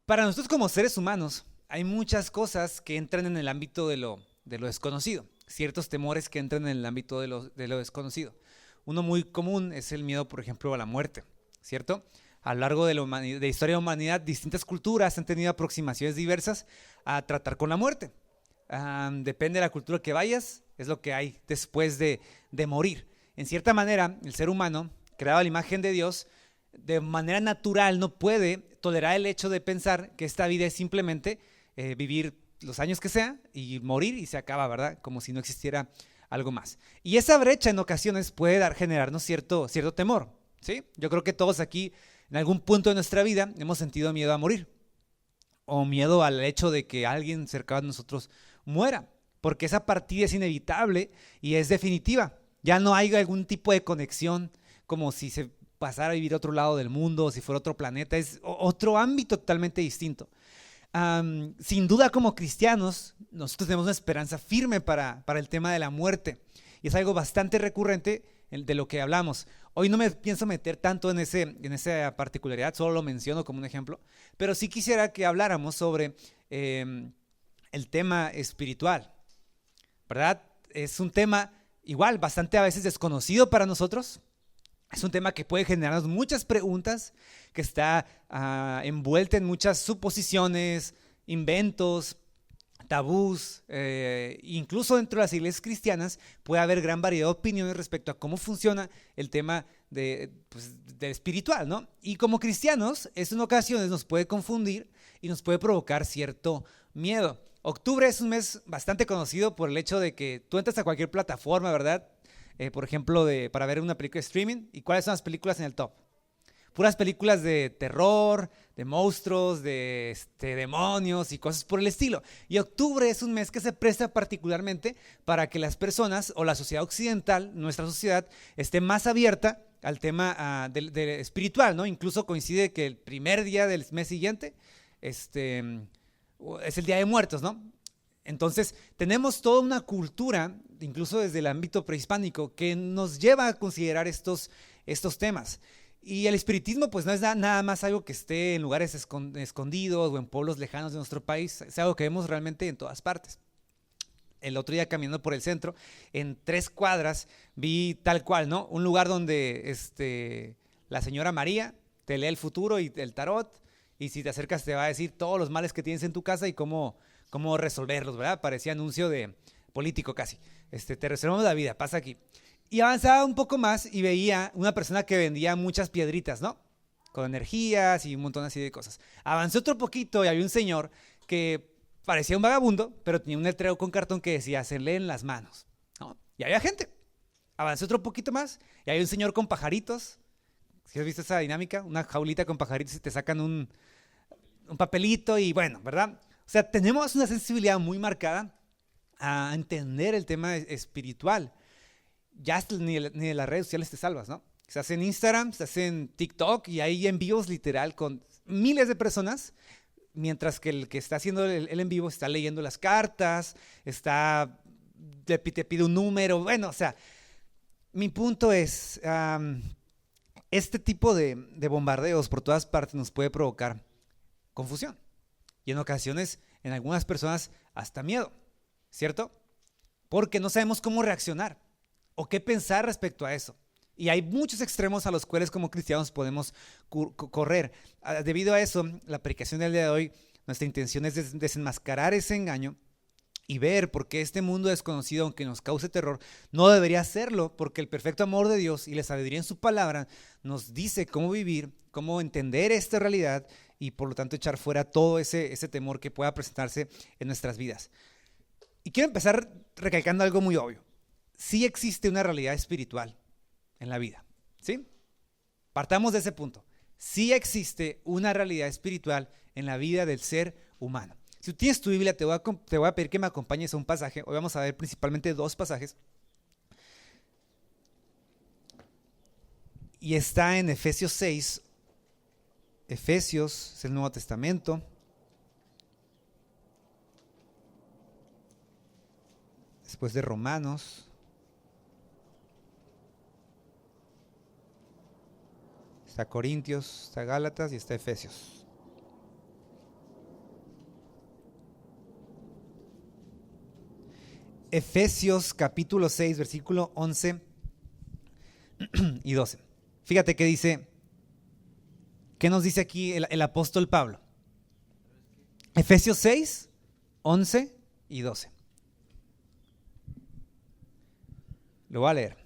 Para nosotros como seres humanos, hay muchas cosas que entran en el ámbito de lo desconocido, ciertos temores que entran en el ámbito de lo desconocido. Uno muy común es el miedo, por ejemplo, a la muerte, ¿cierto? A lo largo de la historia de la humanidad, distintas culturas han tenido aproximaciones diversas a tratar con la muerte. Depende de la cultura que vayas, es lo que hay después de morir. En cierta manera, el ser humano, creado a la imagen de Dios, de manera natural no puede tolerar el hecho de pensar que esta vida es simplemente vivir los años que sea y morir y se acaba, ¿verdad? Como si no existiera algo más. Y esa brecha en ocasiones puede generarnos cierto temor, ¿sí? Yo creo que todos aquí en algún punto de nuestra vida hemos sentido miedo a morir o miedo al hecho de que alguien cercano a nosotros muera, porque esa partida es inevitable y es definitiva. Ya no hay algún tipo de conexión como si se pasara a vivir a otro lado del mundo, o si fuera otro planeta, es otro ámbito totalmente distinto. Sin duda como cristianos, nosotros tenemos una esperanza firme para el tema de la muerte y es algo bastante recurrente de lo que hablamos. Hoy no me pienso meter tanto en esa particularidad, solo lo menciono como un ejemplo, pero sí quisiera que habláramos sobre el tema espiritual, ¿verdad? Es un tema igual bastante a veces desconocido para nosotros. Es un tema que puede generarnos muchas preguntas, que está envuelta en muchas suposiciones, inventos, tabús. Incluso dentro de las iglesias cristianas puede haber gran variedad de opiniones respecto a cómo funciona el tema de espiritual, ¿no? Y como cristianos, eso en ocasiones nos puede confundir y nos puede provocar cierto miedo. Octubre es un mes bastante conocido por el hecho de que tú entras a cualquier plataforma, ¿verdad? Por ejemplo, para ver una película de streaming. ¿Y cuáles son las películas en el top? Puras películas de terror, de monstruos, de demonios y cosas por el estilo. Y octubre es un mes que se presta particularmente para que las personas o la sociedad occidental, nuestra sociedad, esté más abierta al tema espiritual, ¿no? Incluso coincide que el primer día del mes siguiente es el Día de Muertos, ¿no? Entonces, tenemos toda una cultura, incluso desde el ámbito prehispánico, que nos lleva a considerar estos temas. Y el espiritismo, pues no es nada más algo que esté en lugares escondidos o en pueblos lejanos de nuestro país, es algo que vemos realmente en todas partes. El otro día caminando por el centro, en 3 cuadras, vi tal cual, ¿no? Un lugar donde la señora María te lee el futuro y el tarot, y si te acercas te va a decir todos los males que tienes en tu casa y cómo resolverlos, ¿verdad? Parecía anuncio de político casi. Te reservamos la vida, pasa aquí. Y avanzaba un poco más y veía una persona que vendía muchas piedritas, ¿no? Con energías y un montón así de cosas. Avancé otro poquito y había un señor que parecía un vagabundo, pero tenía un letrero con cartón que decía, se leen las manos, ¿no? Y había gente. Avancé otro poquito más y había un señor con pajaritos. ¿Sí has visto esa dinámica? Una jaulita con pajaritos y te sacan un papelito y bueno, ¿verdad? O sea, tenemos una sensibilidad muy marcada a entender el tema espiritual. Ya ni de las redes sociales te salvas, ¿no? Se hace en Instagram, se hace en TikTok y hay envíos literal con miles de personas, mientras que el que está haciendo el en vivo está leyendo las cartas, te pide un número, bueno, o sea, mi punto es, este tipo de bombardeos por todas partes nos puede provocar confusión y en ocasiones, en algunas personas, hasta miedo, ¿cierto? Porque no sabemos cómo reaccionar o qué pensar respecto a eso. Y hay muchos extremos a los cuales como cristianos podemos correr. Debido a eso, la predicación del día de hoy, nuestra intención es desenmascarar ese engaño y ver por qué este mundo desconocido, aunque nos cause terror, no debería hacerlo, porque el perfecto amor de Dios y la sabiduría en su palabra nos dice cómo vivir, cómo entender esta realidad y por lo tanto echar fuera todo ese temor que pueda presentarse en nuestras vidas. Y quiero empezar recalcando algo muy obvio. Sí existe una realidad espiritual en la vida, ¿sí? Partamos de ese punto. Sí existe una realidad espiritual en la vida del ser humano. Si tú tienes tu Biblia, te voy a pedir que me acompañes a un pasaje. Hoy vamos a ver principalmente 2 pasajes. Y está en Efesios 6. Efesios es el Nuevo Testamento. Después de Romanos. Está Corintios, está Gálatas y está Efesios. Efesios capítulo 6, versículo 11 y 12. Fíjate qué dice, qué nos dice aquí el apóstol Pablo. Efesios 6, 11 y 12. Lo voy a leer.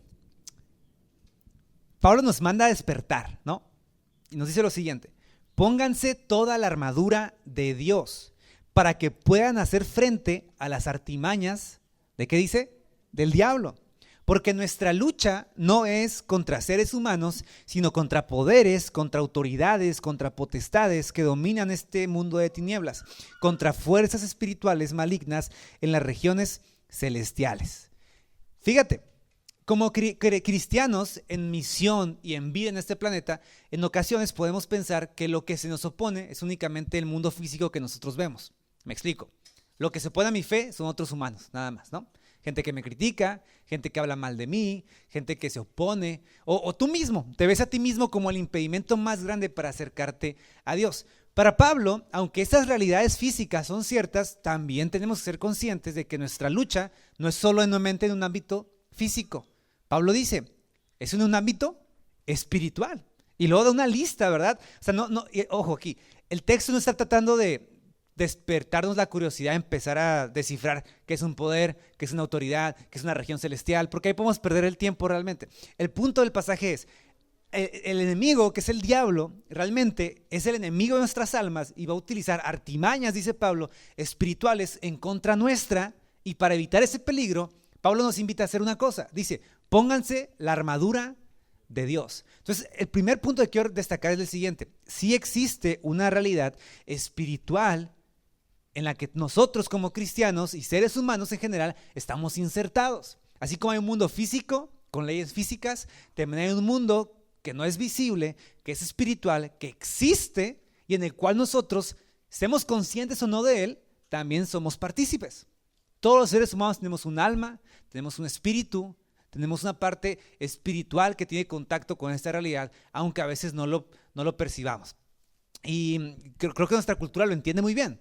Pablo nos manda a despertar, ¿no? Y nos dice lo siguiente: pónganse toda la armadura de Dios para que puedan hacer frente a las artimañas, ¿de qué dice? Del diablo. Porque nuestra lucha no es contra seres humanos, sino contra poderes, contra autoridades, contra potestades que dominan este mundo de tinieblas, contra fuerzas espirituales malignas en las regiones celestiales. Fíjate, como cristianos en misión y en vida en este planeta, en ocasiones podemos pensar que lo que se nos opone es únicamente el mundo físico que nosotros vemos. Me explico. Lo que se opone a mi fe son otros humanos, nada más, ¿no? Gente que me critica, gente que habla mal de mí, gente que se opone, o tú mismo, te ves a ti mismo como el impedimento más grande para acercarte a Dios. Para Pablo, aunque estas realidades físicas son ciertas, también tenemos que ser conscientes de que nuestra lucha no es solamente en un ámbito físico. Pablo dice, es en un ámbito espiritual. Y luego da una lista, ¿verdad? O sea, ojo aquí, el texto no está tratando de despertarnos la curiosidad, empezar a descifrar qué es un poder, qué es una autoridad, qué es una región celestial, porque ahí podemos perder el tiempo realmente. El punto del pasaje es, el enemigo, que es el diablo, realmente es el enemigo de nuestras almas y va a utilizar artimañas, dice Pablo, espirituales en contra nuestra, y para evitar ese peligro, Pablo nos invita a hacer una cosa, dice, pónganse la armadura de Dios. Entonces, el primer punto que quiero destacar es el siguiente: sí existe una realidad espiritual en la que nosotros como cristianos y seres humanos en general estamos insertados. Así como hay un mundo físico con leyes físicas, también hay un mundo que no es visible, que es espiritual, que existe y en el cual nosotros, estemos conscientes o no de él, también somos partícipes. Todos los seres humanos tenemos un alma, tenemos un espíritu, tenemos una parte espiritual que tiene contacto con esta realidad, aunque a veces no lo percibamos. Y creo que nuestra cultura lo entiende muy bien.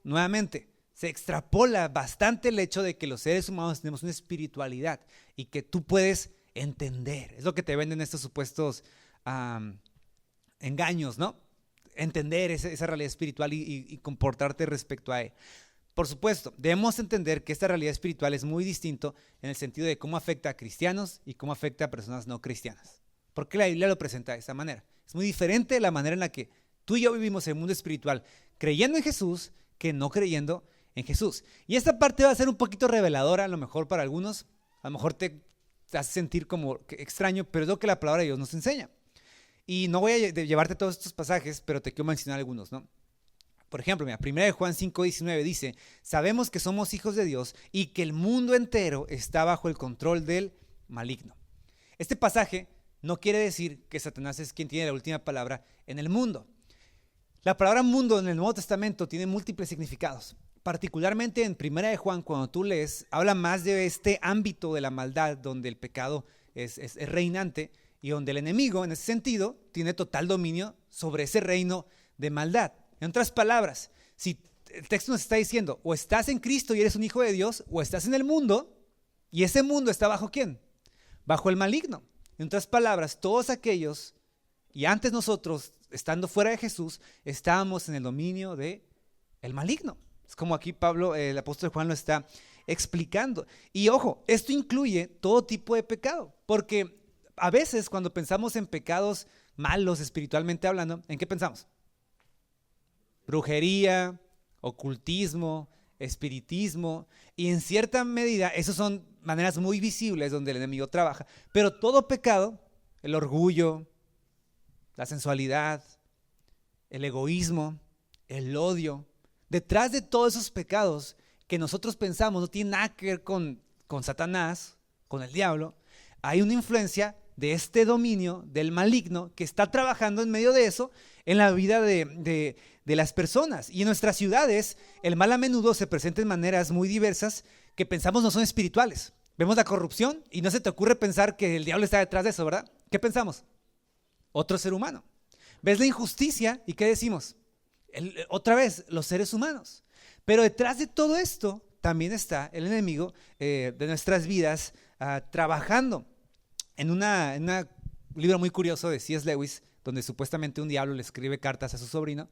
Nuevamente, se extrapola bastante el hecho de que los seres humanos tenemos una espiritualidad y que tú puedes entender. Es lo que te venden estos supuestos engaños, ¿no? Entender esa realidad espiritual y comportarte respecto a él. Por supuesto, debemos entender que esta realidad espiritual es muy distinto en el sentido de cómo afecta a cristianos y cómo afecta a personas no cristianas. Porque la Biblia lo presenta de esa manera. Es muy diferente de la manera en la que tú y yo vivimos el mundo espiritual, creyendo en Jesús, que no creyendo en Jesús. Y esta parte va a ser un poquito reveladora, a lo mejor para algunos, a lo mejor te hace sentir como extraño, pero es lo que la palabra de Dios nos enseña. Y no voy a llevarte todos estos pasajes, pero te quiero mencionar algunos, ¿no? Por ejemplo, mira, 1 Juan 5:19 dice, sabemos que somos hijos de Dios y que el mundo entero está bajo el control del maligno. Este pasaje no quiere decir que Satanás es quien tiene la última palabra en el mundo. La palabra mundo en el Nuevo Testamento tiene múltiples significados. Particularmente en 1 Juan, cuando tú lees, habla más de este ámbito de la maldad donde el pecado es reinante y donde el enemigo, en ese sentido, tiene total dominio sobre ese reino de maldad. En otras palabras, si el texto nos está diciendo, o estás en Cristo y eres un hijo de Dios, o estás en el mundo, y ese mundo está bajo ¿quién? Bajo el maligno. En otras palabras, todos aquellos, y antes nosotros, estando fuera de Jesús, estábamos en el dominio del maligno. Es como aquí Pablo, el apóstol Juan lo está explicando. Y ojo, esto incluye todo tipo de pecado, porque a veces cuando pensamos en pecados malos espiritualmente hablando, ¿en qué pensamos? Brujería, ocultismo, espiritismo, y en cierta medida esas son maneras muy visibles donde el enemigo trabaja, pero todo pecado, el orgullo, la sensualidad, el egoísmo, el odio, detrás de todos esos pecados que nosotros pensamos no tienen nada que ver con Satanás, con el diablo, hay una influencia de este dominio del maligno que está trabajando en medio de eso en la vida de las personas. Y en nuestras ciudades el mal a menudo se presenta en maneras muy diversas que pensamos no son espirituales. Vemos la corrupción y no se te ocurre pensar que el diablo está detrás de eso, ¿verdad? ¿Qué pensamos? Otro ser humano. ¿Ves la injusticia y qué decimos? Otra vez, los seres humanos. Pero detrás de todo esto también está el enemigo de nuestras vidas trabajando. En un libro muy curioso de C.S. Lewis, donde supuestamente un diablo le escribe cartas a su sobrino,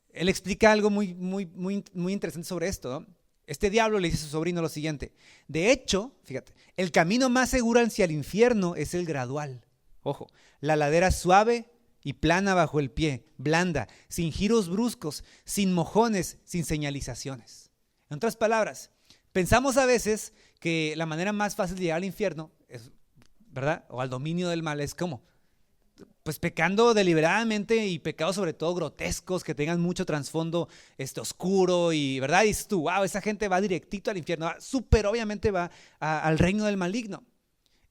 él explica algo muy interesante sobre esto, ¿no? Este diablo le dice a su sobrino lo siguiente: de hecho, fíjate, el camino más seguro hacia el infierno es el gradual. Ojo, la ladera suave y plana bajo el pie, blanda, sin giros bruscos, sin mojones, sin señalizaciones. En otras palabras, pensamos a veces que la manera más fácil de llegar al infierno es, ¿verdad? O al dominio del mal es ¿cómo? Pues pecando deliberadamente, y pecados sobre todo grotescos que tengan mucho trasfondo oscuro, y ¿verdad? Y dices tú, wow, esa gente va directito al infierno, súper obviamente va al reino del maligno.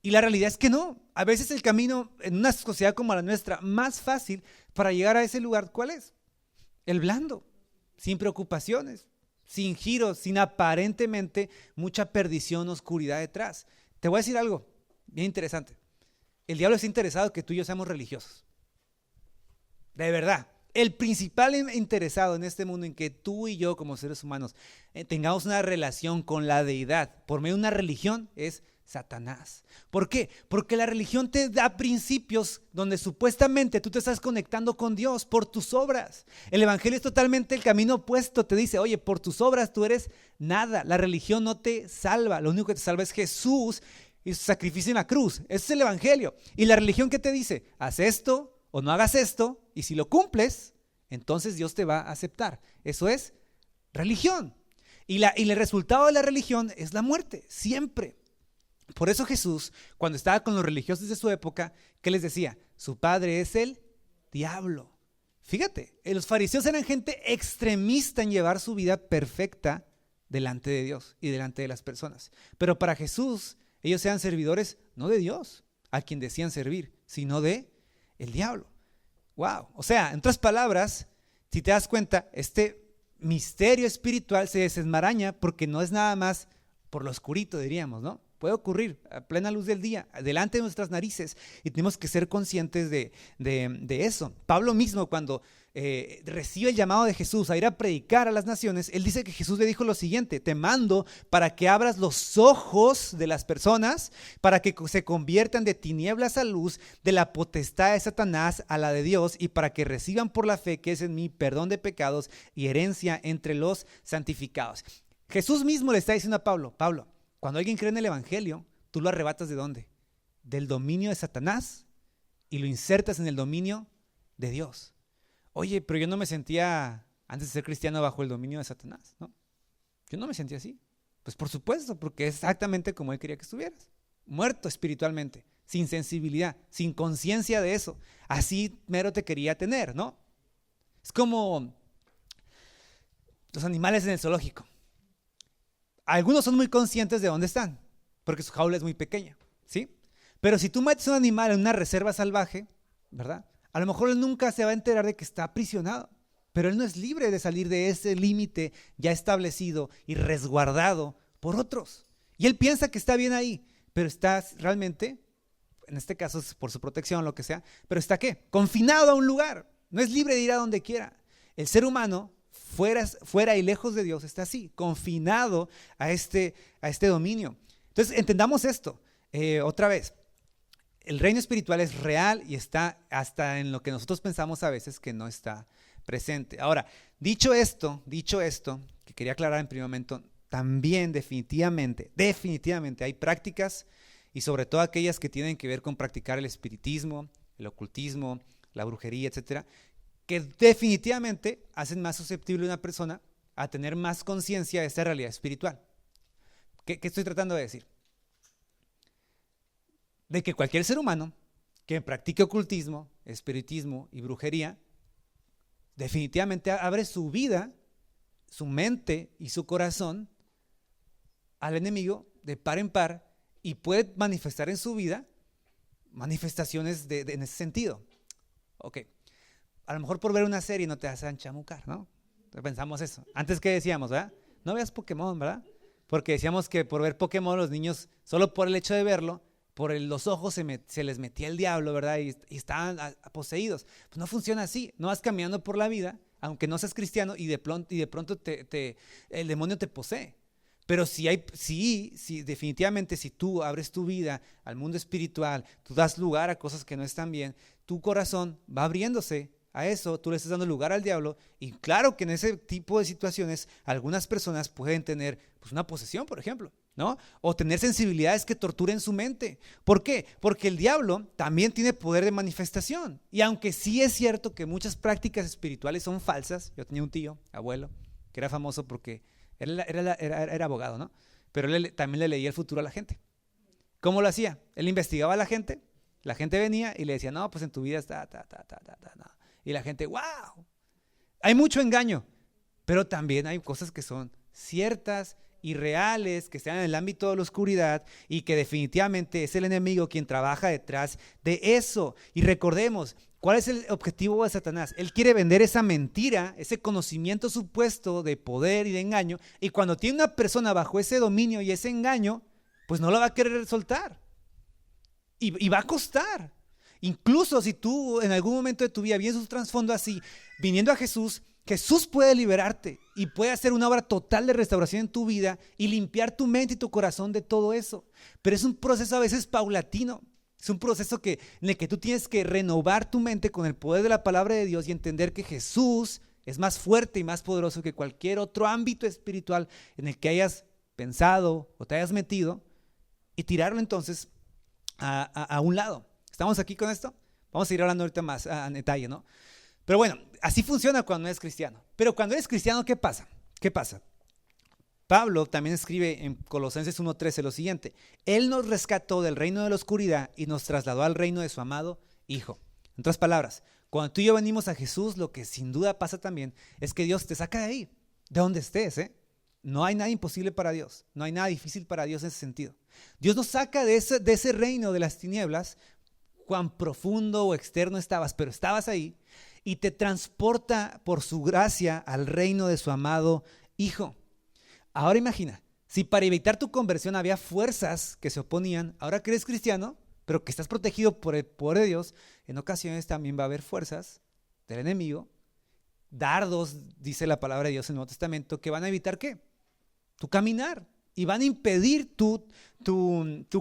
Y la realidad es que no. A veces el camino en una sociedad como la nuestra más fácil para llegar a ese lugar, ¿cuál es? El blando, sin preocupaciones, sin giros, sin aparentemente mucha perdición, oscuridad detrás. Te voy a decir algo bien interesante. El diablo está interesado en que tú y yo seamos religiosos. De verdad. El principal interesado en este mundo en que tú y yo como seres humanos tengamos una relación con la deidad por medio de una religión es Satanás. ¿Por qué? Porque la religión te da principios donde supuestamente tú te estás conectando con Dios por tus obras. El evangelio es totalmente el camino opuesto. Te dice, oye, por tus obras tú eres nada. La religión no te salva. Lo único que te salva es Jesús y su sacrificio en la cruz. Ese es el evangelio. Y la religión, ¿qué te dice? Haz esto o no hagas esto, y si lo cumples, entonces Dios te va a aceptar. Eso es religión. Y el resultado de la religión es la muerte, siempre. Por eso Jesús, cuando estaba con los religiosos de su época, ¿qué les decía? Su padre es el diablo. Fíjate, los fariseos eran gente extremista en llevar su vida perfecta delante de Dios y delante de las personas. Pero para Jesús, ellos eran servidores no de Dios, a quien decían servir, sino de el diablo. Wow. O sea, en otras palabras, si te das cuenta, este misterio espiritual se desenmaraña porque no es nada más por lo oscurito, diríamos, ¿no? Puede ocurrir a plena luz del día, delante de nuestras narices, y tenemos que ser conscientes de eso. Pablo mismo, cuando recibe el llamado de Jesús a ir a predicar a las naciones, él dice que Jesús le dijo lo siguiente: te mando para que abras los ojos de las personas, para que se conviertan de tinieblas a luz, de la potestad de Satanás a la de Dios, y para que reciban por la fe que es en mí perdón de pecados y herencia entre los santificados. Jesús mismo le está diciendo a Pablo, cuando alguien cree en el evangelio, tú lo arrebatas ¿de dónde? Del dominio de Satanás y lo insertas en el dominio de Dios. Oye, pero yo no me sentía, antes de ser cristiano, bajo el dominio de Satanás, ¿no? Yo no me sentía así. Pues por supuesto, porque es exactamente como él quería que estuvieras. Muerto espiritualmente, sin sensibilidad, sin conciencia de eso. Así mero te quería tener, ¿no? Es como los animales en el zoológico. Algunos son muy conscientes de dónde están, porque su jaula es muy pequeña, ¿sí? Pero si tú metes un animal en una reserva salvaje, ¿verdad? A lo mejor él nunca se va a enterar de que está aprisionado, pero él no es libre de salir de ese límite ya establecido y resguardado por otros. Y él piensa que está bien ahí, pero está realmente, en este caso es por su protección, lo que sea, pero está ¿qué? Confinado a un lugar, no es libre de ir a donde quiera. El ser humano, fuera y lejos de Dios, está así, confinado a este dominio. Entonces, entendamos esto, otra vez. El reino espiritual es real y está hasta en lo que nosotros pensamos a veces que no está presente. Ahora, dicho esto, que quería aclarar en primer momento, también definitivamente hay prácticas, y sobre todo aquellas que tienen que ver con practicar el espiritismo, el ocultismo, la brujería, etcétera, que definitivamente hacen más susceptible a una persona a tener más conciencia de esta realidad espiritual. ¿Qué estoy tratando de decir? De que cualquier ser humano que practique ocultismo, espiritismo y brujería, definitivamente abre su vida, su mente y su corazón al enemigo de par en par, y puede manifestar en su vida manifestaciones en ese sentido. Ok. A lo mejor por ver una serie no te vas a enchamucar, ¿no? Entonces pensamos eso. Antes, ¿qué decíamos, verdad? No veas Pokémon, ¿verdad? Porque decíamos que por ver Pokémon los niños, solo por el hecho de verlo, los ojos se les metía el diablo, ¿verdad? Y estaban poseídos. Pues no funciona así. No vas caminando por la vida, aunque no seas cristiano, y de pronto el demonio te posee. Pero definitivamente si tú abres tu vida al mundo espiritual, tú das lugar a cosas que no están bien, tu corazón va abriéndose a eso, tú le estás dando lugar al diablo, y claro que en ese tipo de situaciones algunas personas pueden tener pues, una posesión, por ejemplo, ¿no? O tener sensibilidades que torturen su mente. ¿Por qué? Porque el diablo también tiene poder de manifestación. Y aunque sí es cierto que muchas prácticas espirituales son falsas, yo tenía un tío, abuelo, que era famoso porque era abogado, ¿no? Pero él también le leía el futuro a la gente. ¿Cómo lo hacía? Él investigaba a la gente venía y le decía, no, pues en tu vida está, no. Y la gente, wow. Hay mucho engaño, pero también hay cosas que son ciertas y reales, que están en el ámbito de la oscuridad y que definitivamente es el enemigo quien trabaja detrás de eso. Y recordemos, ¿cuál es el objetivo de Satanás? Él quiere vender esa mentira, ese conocimiento supuesto de poder y de engaño, y cuando tiene una persona bajo ese dominio y ese engaño, pues no la va a querer soltar. Y va a costar. Incluso si tú en algún momento de tu vida vienes un trasfondo así, viniendo a Jesús, Jesús puede liberarte y puede hacer una obra total de restauración en tu vida y limpiar tu mente y tu corazón de todo eso. Pero es un proceso a veces paulatino. Es un proceso en el que tú tienes que renovar tu mente con el poder de la palabra de Dios y entender que Jesús es más fuerte y más poderoso que cualquier otro ámbito espiritual en el que hayas pensado o te hayas metido, y tirarlo entonces a un lado. ¿Estamos aquí con esto? Vamos a ir hablando ahorita más en detalle, ¿no? Pero bueno, así funciona cuando eres cristiano. Pero cuando eres cristiano, ¿qué pasa? ¿Qué pasa? Pablo también escribe en Colosenses 1:13 lo siguiente: Él nos rescató del reino de la oscuridad y nos trasladó al reino de su amado Hijo. En otras palabras, cuando tú y yo venimos a Jesús, lo que sin duda pasa también es que Dios te saca de ahí, de donde estés, ¿eh? No hay nada imposible para Dios, no hay nada difícil para Dios en ese sentido. Dios nos saca de ese reino de las tinieblas, cuán profundo o externo estabas, pero estabas ahí, y te transporta por su gracia al reino de su amado Hijo. Ahora imagina, si para evitar tu conversión había fuerzas que se oponían, ahora que eres cristiano, pero que estás protegido por el poder de Dios, en ocasiones también va a haber fuerzas del enemigo, dardos, dice la palabra de Dios en el Nuevo Testamento, que van a evitar ¿qué? Tu caminar, y van a impedir tu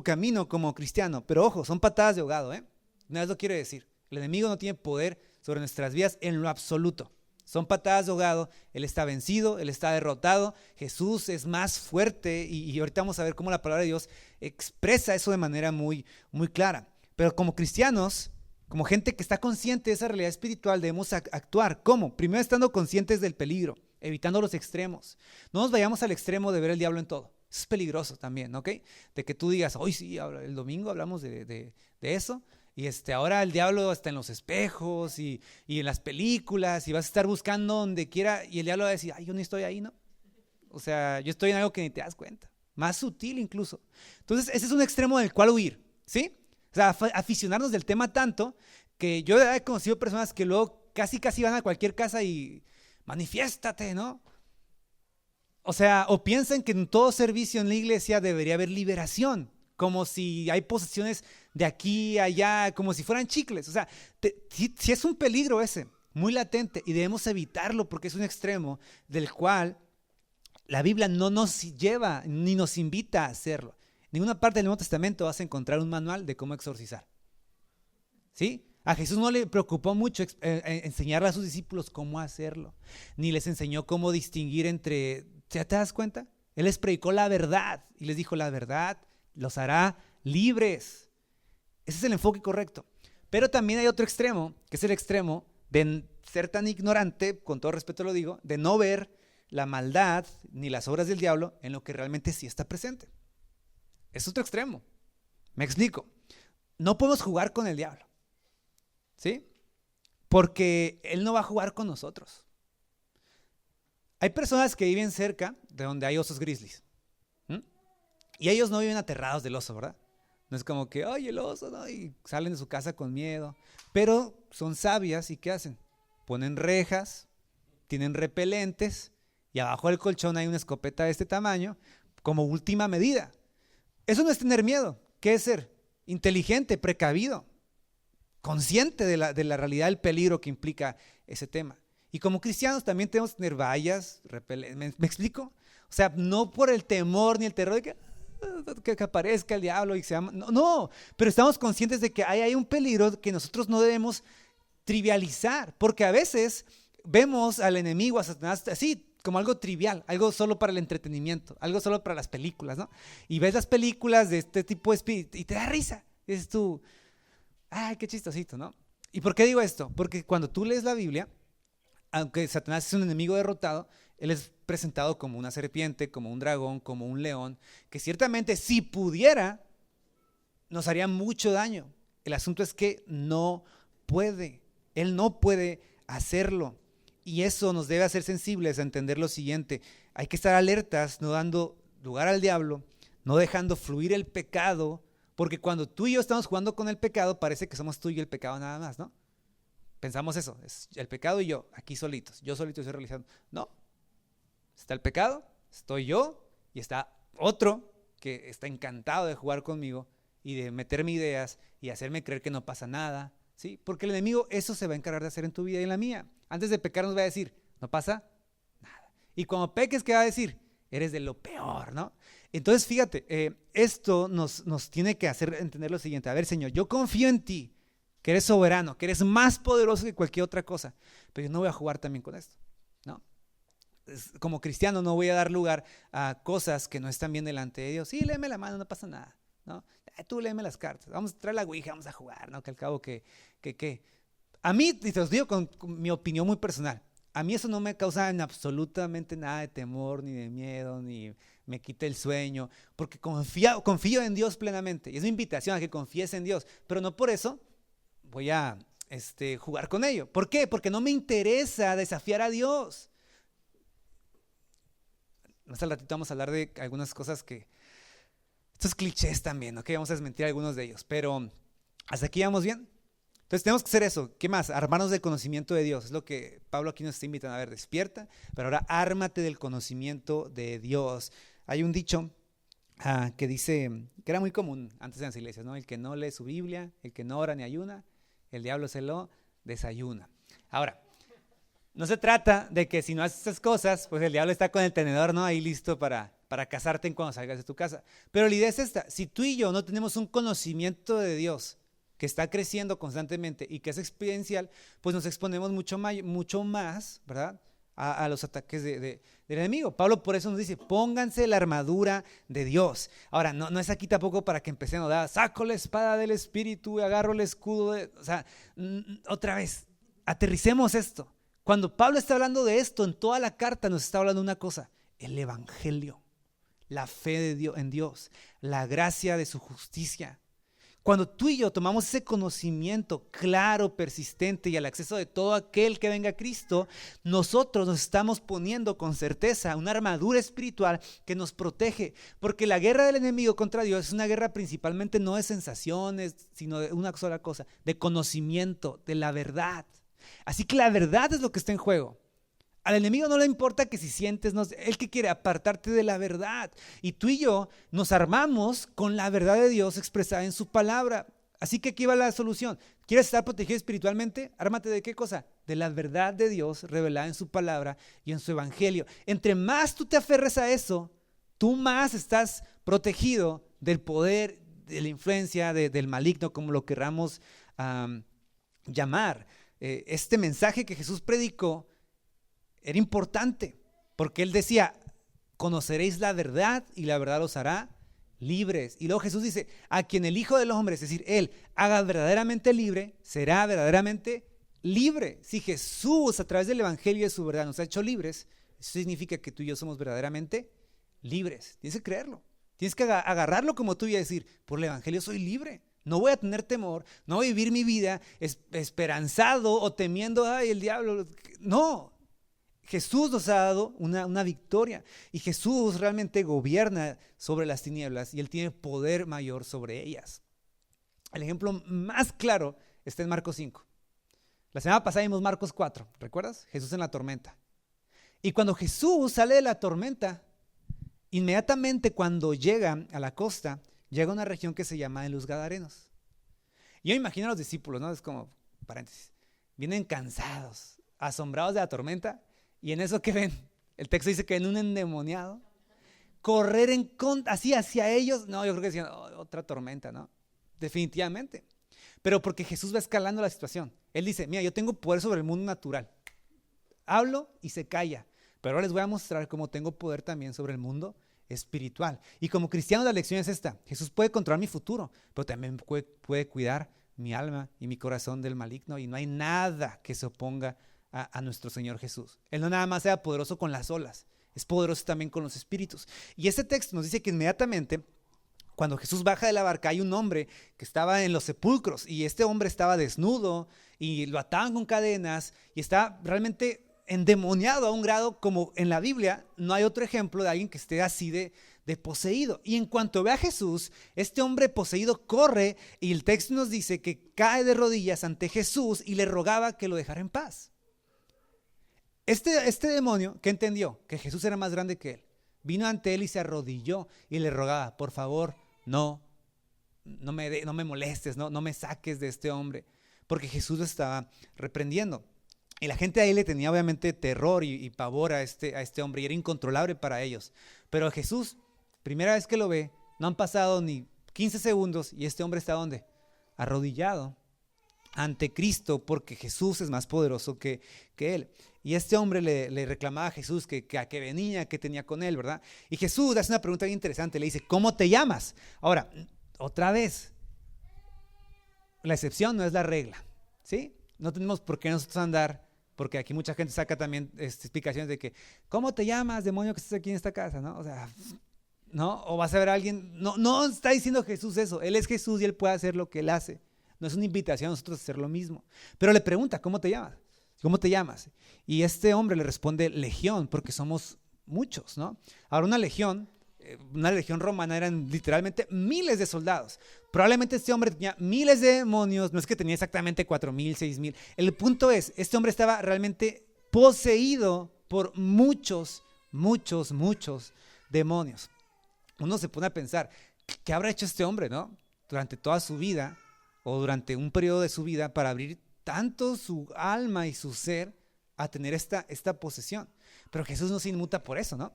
camino como cristiano. Pero ojo, son patadas de ahogado, ¿eh? Una vez lo quiero decir, el enemigo no tiene poder sobre nuestras vidas en lo absoluto. Son patadas de ahogado, Él está vencido, Él está derrotado, Jesús es más fuerte, y ahorita vamos a ver cómo la palabra de Dios expresa eso de manera muy, muy clara. Pero como cristianos, como gente que está consciente de esa realidad espiritual, debemos actuar. ¿Cómo? Primero estando conscientes del peligro, evitando los extremos. No nos vayamos al extremo de ver el diablo en todo. Eso es peligroso también, ¿ok? De que tú digas, hoy sí, el domingo hablamos de eso. Y ahora el diablo está en los espejos y en las películas, y vas a estar buscando donde quiera, y el diablo va a decir, ay, yo no estoy ahí, ¿no? O sea, yo estoy en algo que ni te das cuenta, más sutil incluso. Entonces, ese es un extremo del cual huir, ¿sí? O sea, aficionarnos del tema tanto que yo he conocido personas que luego casi van a cualquier casa y manifiéstate, ¿no? O sea, o piensan que en todo servicio en la iglesia debería haber liberación, como si hay posesiones de aquí a allá, como si fueran chicles. O sea, si es un peligro ese, muy latente, y debemos evitarlo porque es un extremo del cual la Biblia no nos lleva ni nos invita a hacerlo. En ninguna parte del Nuevo Testamento vas a encontrar un manual de cómo exorcizar, ¿sí? A Jesús no le preocupó mucho enseñarle a sus discípulos cómo hacerlo, ni les enseñó cómo distinguir entre, ¿ya te das cuenta? Él les predicó la verdad y les dijo, la verdad los hará libres. Ese es el enfoque correcto. Pero también hay otro extremo, que es el extremo de ser tan ignorante, con todo respeto lo digo, de no ver la maldad ni las obras del diablo en lo que realmente sí está presente. Es otro extremo. Me explico. No podemos jugar con el diablo, ¿sí? Porque él no va a jugar con nosotros. Hay personas que viven cerca de donde hay osos grizzlies, y ellos no viven aterrados del oso, ¿verdad? No es como que, ay, el oso, ¿no? Y salen de su casa con miedo. Pero son sabias, ¿y qué hacen? Ponen rejas, tienen repelentes, y abajo del colchón hay una escopeta de este tamaño como última medida. Eso no es tener miedo. ¿Qué es ser? inteligente, precavido, consciente de la realidad del peligro que implica ese tema. Y como cristianos también tenemos que tener vallas, ¿me explico? O sea, no por el temor ni el terror de que aparezca el diablo y se llama, no, pero estamos conscientes de que hay un peligro que nosotros no debemos trivializar, porque a veces vemos al enemigo, a Satanás, así como algo trivial, algo solo para el entretenimiento, algo solo para las películas, ¿no? Y ves las películas de este tipo de espíritu y te da risa. Y dices tú, ay, qué chistosito, ¿no? ¿Y por qué digo esto? Porque cuando tú lees la Biblia, aunque Satanás es un enemigo derrotado, él es presentado como una serpiente, como un dragón, como un león, que ciertamente si pudiera, nos haría mucho daño. El asunto es que no puede, él no puede hacerlo. Y eso nos debe hacer sensibles a entender lo siguiente: hay que estar alertas, no dando lugar al diablo, no dejando fluir el pecado, porque cuando tú y yo estamos jugando con el pecado, parece que somos tú y el pecado nada más, ¿no? Pensamos eso, es el pecado y yo, aquí solitos, yo solito estoy realizando. No, está el pecado, estoy yo y está otro que está encantado de jugar conmigo y de meterme ideas y hacerme creer que no pasa nada, ¿sí? Porque el enemigo eso se va a encargar de hacer en tu vida y en la mía. Antes de pecar nos va a decir, no pasa nada. Y cuando peques, ¿qué va a decir? Eres de lo peor, ¿no? Entonces, fíjate, esto nos tiene que hacer entender lo siguiente. A ver, Señor, yo confío en ti, que eres soberano, que eres más poderoso que cualquier otra cosa, pero yo no voy a jugar también con esto, ¿no? Como cristiano no voy a dar lugar a cosas que no están bien delante de Dios. Sí, léeme la mano, no pasa nada, ¿no? Tú léeme las cartas, vamos a traer la ouija, vamos a jugar, ¿no? Que al cabo que. A mí, y te los digo con mi opinión muy personal, a mí eso no me causa absolutamente nada de temor, ni de miedo, ni me quita el sueño, porque confío en Dios plenamente. Y es mi invitación a que confíes en Dios, pero no por eso voy a jugar con ello. ¿Por qué? Porque no me interesa desafiar a Dios. Más al ratito vamos a hablar de algunas cosas estos clichés también, ¿ok? Vamos a desmentir algunos de ellos, pero hasta aquí vamos bien. Entonces tenemos que hacer eso. ¿Qué más? Armarnos del conocimiento de Dios. Es lo que Pablo aquí nos está invitando. A ver, despierta, pero ahora ármate del conocimiento de Dios. Hay un dicho que dice, que era muy común antes en las iglesias, ¿no? El que no lee su Biblia, el que no ora ni ayuna, el diablo se lo desayuna. Ahora, no se trata de que si no haces esas cosas, pues el diablo está con el tenedor, ¿no? Ahí listo para cazarte cuando salgas de tu casa. Pero la idea es esta: si tú y yo no tenemos un conocimiento de Dios que está creciendo constantemente y que es experiencial, pues nos exponemos mucho más, ¿verdad?, a los ataques del enemigo. Pablo por eso nos dice, pónganse la armadura de Dios. Ahora, no es aquí tampoco para que empecemos, saco la espada del Espíritu y agarro el escudo, o sea, otra vez, aterricemos esto. Cuando Pablo está hablando de esto, en toda la carta nos está hablando de una cosa: el evangelio, la fe de Dios, en Dios, la gracia de su justicia. Cuando tú y yo tomamos ese conocimiento claro, persistente y al acceso de todo aquel que venga a Cristo, nosotros nos estamos poniendo con certeza una armadura espiritual que nos protege, porque la guerra del enemigo contra Dios es una guerra principalmente no de sensaciones, sino de una sola cosa: de conocimiento, de la verdad. Así que la verdad es lo que está en juego. Al enemigo no le importa que si sientes, él que quiere apartarte de la verdad. Y tú y yo nos armamos con la verdad de Dios expresada en su palabra. Así que aquí va la solución. ¿Quieres estar protegido espiritualmente? Ármate ¿de qué cosa? De la verdad de Dios revelada en su palabra y en su evangelio. Entre más tú te aferres a eso, tú más estás protegido del poder, de la influencia, del maligno, como lo queramos llamar. Este mensaje que Jesús predicó era importante, porque él decía, conoceréis la verdad y la verdad los hará libres. Y luego Jesús dice, a quien el Hijo del Hombre, es decir, él, haga verdaderamente libre, será verdaderamente libre. Si Jesús a través del evangelio de su verdad nos ha hecho libres, eso significa que tú y yo somos verdaderamente libres. Tienes que creerlo, tienes que agarrarlo como tú y decir, por el evangelio soy libre. No voy a tener temor, no voy a vivir mi vida esperanzado o temiendo, ay, el diablo. No. Jesús nos ha dado una victoria y Jesús realmente gobierna sobre las tinieblas y Él tiene poder mayor sobre ellas. El ejemplo más claro está en Marcos 5. La semana pasada vimos Marcos 4, ¿recuerdas? Jesús en la tormenta. Y cuando Jesús sale de la tormenta, inmediatamente cuando llega a la costa llega a una región que se llama de los Gadarenos. Yo me imagino a los discípulos, ¿no? Es como, paréntesis, vienen cansados, asombrados de la tormenta, y en eso que ven, el texto dice que ven un endemoniado correr así hacia ellos. No, yo creo que decían, "Oh, otra tormenta", ¿no? Definitivamente. Pero porque Jesús va escalando la situación. Él dice, mira, yo tengo poder sobre el mundo natural. Hablo y se calla, pero ahora les voy a mostrar cómo tengo poder también sobre el mundo espiritual. Y como cristiano la lección es esta: Jesús puede controlar mi futuro, pero también puede cuidar mi alma y mi corazón del maligno, y no hay nada que se oponga a nuestro Señor Jesús. Él no nada más sea poderoso con las olas, es poderoso también con los espíritus. Y este texto nos dice que inmediatamente cuando Jesús baja de la barca hay un hombre que estaba en los sepulcros, y este hombre estaba desnudo y lo ataban con cadenas y está realmente endemoniado a un grado como en la Biblia no hay otro ejemplo de alguien que esté así de poseído. Y en cuanto ve a Jesús, este hombre poseído corre, y el texto nos dice que cae de rodillas ante Jesús y le rogaba que lo dejara en paz. Este demonio, ¿qué entendió? Que Jesús era más grande que él. Vino ante él y se arrodilló y le rogaba, por favor, no me molestes, no me saques de este hombre, porque Jesús lo estaba reprendiendo. Y la gente ahí le tenía obviamente terror y pavor a este hombre, y era incontrolable para ellos. Pero Jesús, primera vez que lo ve, no han pasado ni 15 segundos y este hombre está ¿dónde? Arrodillado ante Cristo, porque Jesús es más poderoso que él. Y este hombre le reclamaba a Jesús que venía, que tenía con él, ¿verdad? Y Jesús hace una pregunta bien interesante, le dice, ¿cómo te llamas? Ahora, otra vez, la excepción no es la regla, ¿sí? No tenemos por qué nosotros andar, porque aquí mucha gente saca también explicaciones de que, ¿cómo te llamas, demonio, que estás aquí en esta casa? ¿No? O sea, ¿no? O vas a ver a alguien, no está diciendo Jesús eso, Él es Jesús y Él puede hacer lo que Él hace. No es una invitación a nosotros a hacer lo mismo. Pero le pregunta, ¿cómo te llamas? ¿Cómo te llamas? Y este hombre le responde, Legión, porque somos muchos, ¿no? Ahora, una legión romana eran literalmente miles de soldados. Probablemente este hombre tenía miles de demonios, no es que tenía exactamente 4,000, 6,000. El punto es, este hombre estaba realmente poseído por muchos demonios. Uno se pone a pensar, ¿qué habrá hecho este hombre, no? Durante toda su vida, o durante un periodo de su vida, para abrir tanto su alma y su ser a tener esta posesión. Pero Jesús no se inmuta por eso, ¿no?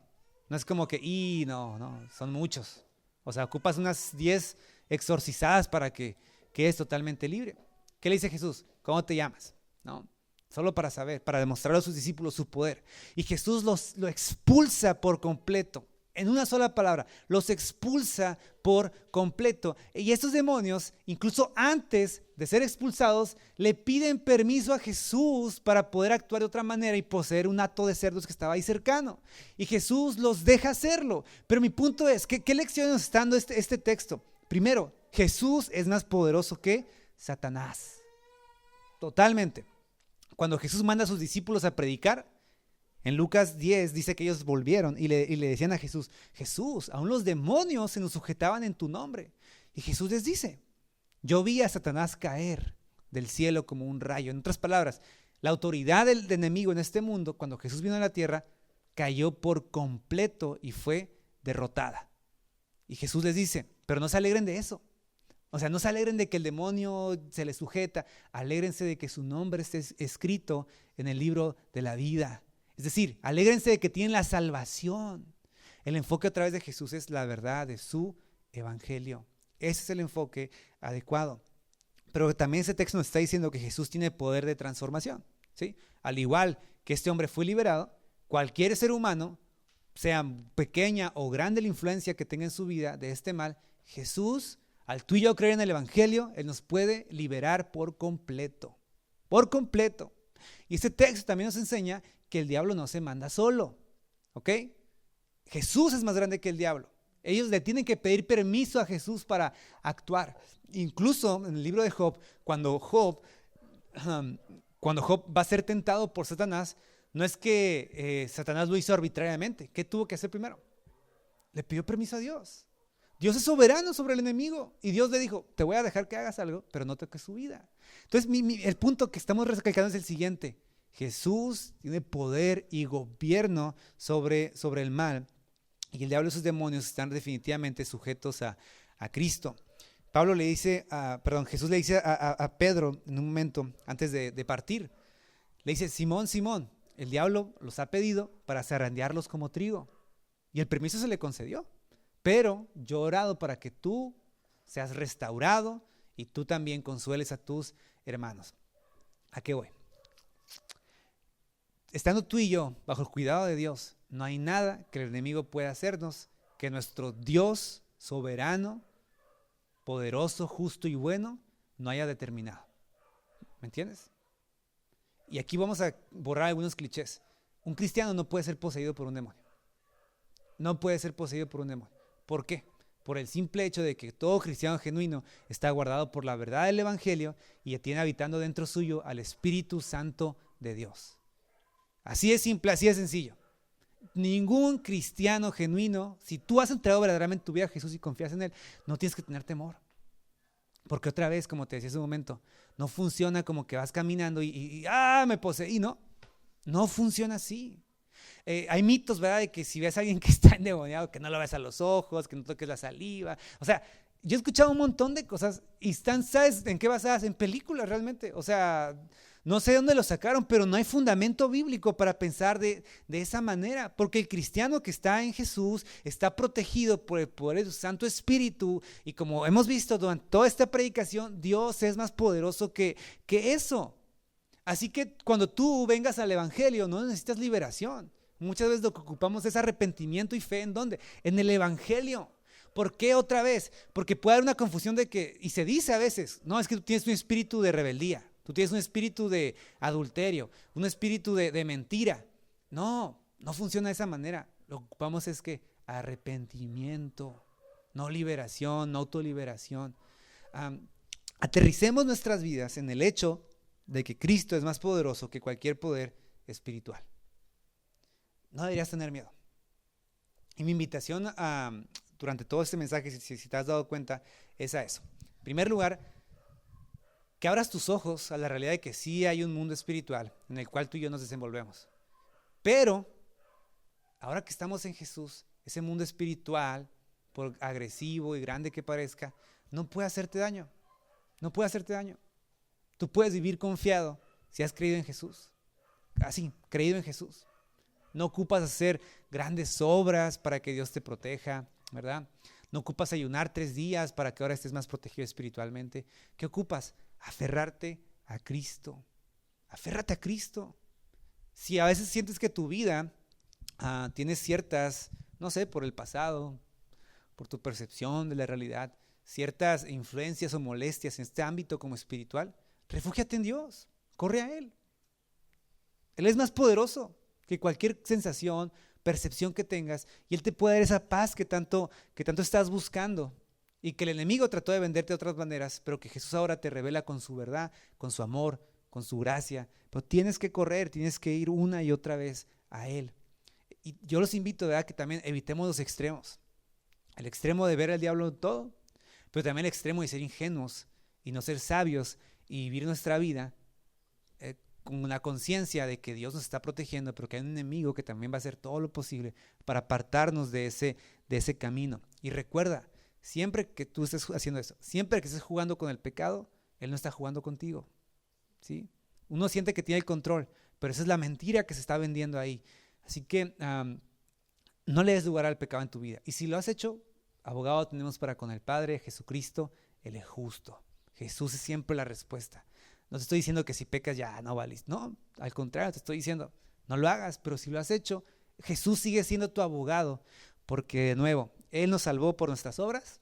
No es como que, no, son muchos. O sea, ocupas unas 10 exorcizadas para que quedes totalmente libre. ¿Qué le dice Jesús? ¿Cómo te llamas? ¿No? Solo para saber, para demostrar a sus discípulos su poder. Y Jesús lo expulsa por completo. En una sola palabra, los expulsa por completo. Y estos demonios, incluso antes de ser expulsados, le piden permiso a Jesús para poder actuar de otra manera y poseer un hato de cerdos que estaba ahí cercano. Y Jesús los deja hacerlo. Pero mi punto es, ¿qué lección nos está dando este texto? Primero, Jesús es más poderoso que Satanás. Totalmente. Cuando Jesús manda a sus discípulos a predicar, en Lucas 10 dice que ellos volvieron y le decían a Jesús, Jesús, aún los demonios se nos sujetaban en tu nombre. Y Jesús les dice, yo vi a Satanás caer del cielo como un rayo. En otras palabras, la autoridad del enemigo en este mundo, cuando Jesús vino a la tierra, cayó por completo y fue derrotada. Y Jesús les dice, pero no se alegren de eso. O sea, no se alegren de que el demonio se les sujeta, alégrense de que su nombre esté escrito en el libro de la vida. Es decir, alégrense de que tienen la salvación. El enfoque a través de Jesús es la verdad de su evangelio. Ese es el enfoque adecuado. Pero también ese texto nos está diciendo que Jesús tiene poder de transformación, ¿sí? Al igual que este hombre fue liberado, cualquier ser humano, sea pequeña o grande la influencia que tenga en su vida de este mal, Jesús, al tú y yo creer en el evangelio, Él nos puede liberar por completo. Por completo. Y este texto también nos enseña que el diablo no se manda solo, ¿ok? Jesús es más grande que el diablo. Ellos le tienen que pedir permiso a Jesús para actuar. Incluso en el libro de Job, cuando Job va a ser tentado por Satanás, no es que Satanás lo hizo arbitrariamente. ¿Qué tuvo que hacer primero? Le pidió permiso a Dios. Dios es soberano sobre el enemigo. Y Dios le dijo, te voy a dejar que hagas algo, pero no toques su vida. Entonces, el punto que estamos recalcando es el siguiente. Jesús tiene poder y gobierno sobre el mal. Y el diablo y sus demonios están definitivamente sujetos a a Cristo. Jesús le dice a Pedro en un momento antes de partir, le dice: Simón, Simón, el diablo los ha pedido para zarandearlos como trigo. Y el permiso se le concedió. Pero yo he orado para que tú seas restaurado y tú también consueles a tus hermanos. ¿A qué voy? Estando tú y yo bajo el cuidado de Dios, no hay nada que el enemigo pueda hacernos que nuestro Dios soberano, poderoso, justo y bueno no haya determinado. ¿Me entiendes? Y aquí vamos a borrar algunos clichés. Un cristiano no puede ser poseído por un demonio. No puede ser poseído por un demonio. ¿Por qué? Por el simple hecho de que todo cristiano genuino está guardado por la verdad del evangelio y tiene habitando dentro suyo al Espíritu Santo de Dios. Así es simple, así es sencillo. Ningún cristiano genuino, si tú has entregado verdaderamente tu vida a Jesús y confías en Él, no tienes que tener temor. Porque otra vez, como te decía hace un momento, no funciona como que vas caminando y me poseí, ¿no? No funciona así. Hay mitos, ¿verdad? De que si ves a alguien que está endemoniado, que no lo ves a los ojos, que no toques la saliva. O sea, yo he escuchado un montón de cosas y están, ¿sabes en qué basadas? En películas realmente. O sea, no sé dónde lo sacaron, pero no hay fundamento bíblico para pensar de esa manera. Porque el cristiano que está en Jesús está protegido por el poder de su Santo Espíritu. Y como hemos visto durante toda esta predicación, Dios es más poderoso que eso. Así que cuando tú vengas al evangelio, no necesitas liberación. Muchas veces lo que ocupamos es arrepentimiento y fe. ¿En dónde? En el evangelio. ¿Por qué otra vez? Porque puede haber una confusión de que, y se dice a veces, no, es que tú tienes un espíritu de rebeldía, tú tienes un espíritu de adulterio, un espíritu de mentira. No, no funciona de esa manera. Lo que ocupamos es que arrepentimiento, no liberación, no autoliberación. Aterricemos nuestras vidas en el hecho de que Cristo es más poderoso que cualquier poder espiritual. No deberías tener miedo. Y mi invitación durante todo este mensaje, si te has dado cuenta, es a eso. En primer lugar, que abras tus ojos a la realidad de que sí hay un mundo espiritual en el cual tú y yo nos desenvolvemos. Pero, ahora que estamos en Jesús, ese mundo espiritual, por agresivo y grande que parezca, no puede hacerte daño. No puede hacerte daño. Tú puedes vivir confiado si has creído en Jesús. Así, creído en Jesús. No ocupas hacer grandes obras para que Dios te proteja, ¿verdad? No ocupas ayunar 3 días para que ahora estés más protegido espiritualmente. ¿Qué ocupas? Aferrarte a Cristo. Aférrate a Cristo. Si a veces sientes que tu vida tienes ciertas, no sé, por el pasado, por tu percepción de la realidad, ciertas influencias o molestias en este ámbito como espiritual, refúgiate en Dios. Corre a Él. Él es más poderoso que cualquier sensación, percepción que tengas, y Él te puede dar esa paz que tanto estás buscando y que el enemigo trató de venderte de otras maneras, pero que Jesús ahora te revela con su verdad, con su amor, con su gracia. Pero tienes que correr, tienes que ir una y otra vez a Él. Y yo los invito, ¿verdad?, que también evitemos los extremos. El extremo de ver al diablo en todo, pero también el extremo de ser ingenuos y no ser sabios y vivir nuestra vida con la conciencia de que Dios nos está protegiendo, pero que hay un enemigo que también va a hacer todo lo posible para apartarnos de ese camino. Y recuerda, siempre que tú estés haciendo eso, siempre que estés jugando con el pecado, Él no está jugando contigo, ¿sí? Uno siente que tiene el control, pero esa es la mentira que se está vendiendo ahí. Así que no le des lugar al pecado en tu vida. Y si lo has hecho, abogado tenemos para con el Padre, Jesucristo, Él es justo. Jesús es siempre la respuesta. No te estoy diciendo que si pecas ya no vales. No, al contrario, te estoy diciendo, no lo hagas, pero si lo has hecho, Jesús sigue siendo tu abogado, porque de nuevo, Él nos salvó por nuestras obras,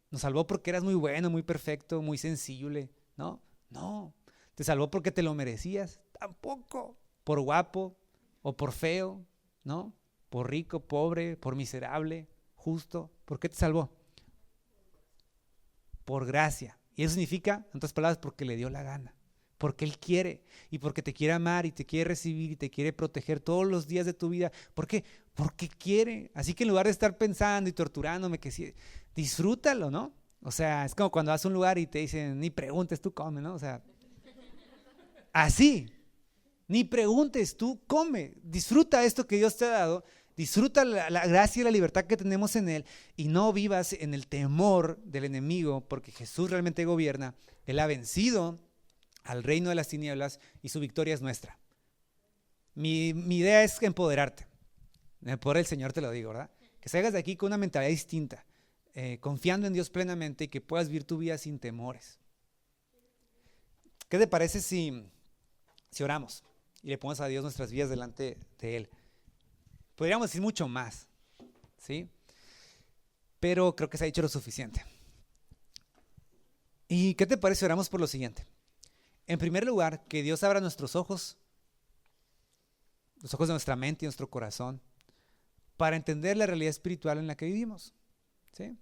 nos salvó porque eras muy bueno, muy perfecto, muy sensible, ¿no? No, te salvó porque te lo merecías, tampoco, por guapo o por feo, ¿no? Por rico, pobre, por miserable, justo. ¿Por qué te salvó? Por gracia. Y eso significa, en otras palabras, porque le dio la gana, porque Él quiere y porque te quiere amar y te quiere recibir y te quiere proteger todos los días de tu vida. ¿Por qué? Porque quiere. Así que en lugar de estar pensando y torturándome, que sí, disfrútalo, ¿no? O sea, es como cuando vas a un lugar y te dicen, ni preguntes, tú come, ¿no? O sea, así, ni preguntes, tú come, disfruta esto que Dios te ha dado Disfruta la gracia y la libertad que tenemos en Él y no vivas en el temor del enemigo, porque Jesús realmente gobierna. Él ha vencido al reino de las tinieblas y su victoria es nuestra. Mi idea es empoderarte. En el poder del Señor te lo digo, ¿verdad? Que salgas de aquí con una mentalidad distinta, confiando en Dios plenamente y que puedas vivir tu vida sin temores. ¿Qué te parece si oramos y le ponemos a Dios nuestras vidas delante de Él? Podríamos decir mucho más, ¿sí? Pero creo que se ha dicho lo suficiente. ¿Y qué te parece si oramos por lo siguiente? En primer lugar, que Dios abra nuestros ojos, los ojos de nuestra mente y nuestro corazón, para entender la realidad espiritual en la que vivimos, ¿sí?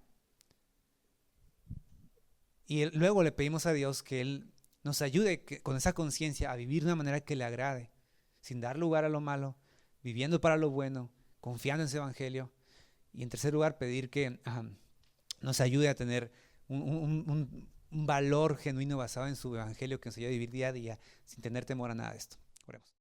Y luego le pedimos a Dios que Él nos ayude con esa conciencia a vivir de una manera que le agrade, sin dar lugar a lo malo, viviendo para lo bueno, confiando en ese evangelio. Y en tercer lugar, pedir que nos ayude a tener un valor genuino basado en su evangelio que nos ayude a vivir día a día sin tener temor a nada de esto. Oremos.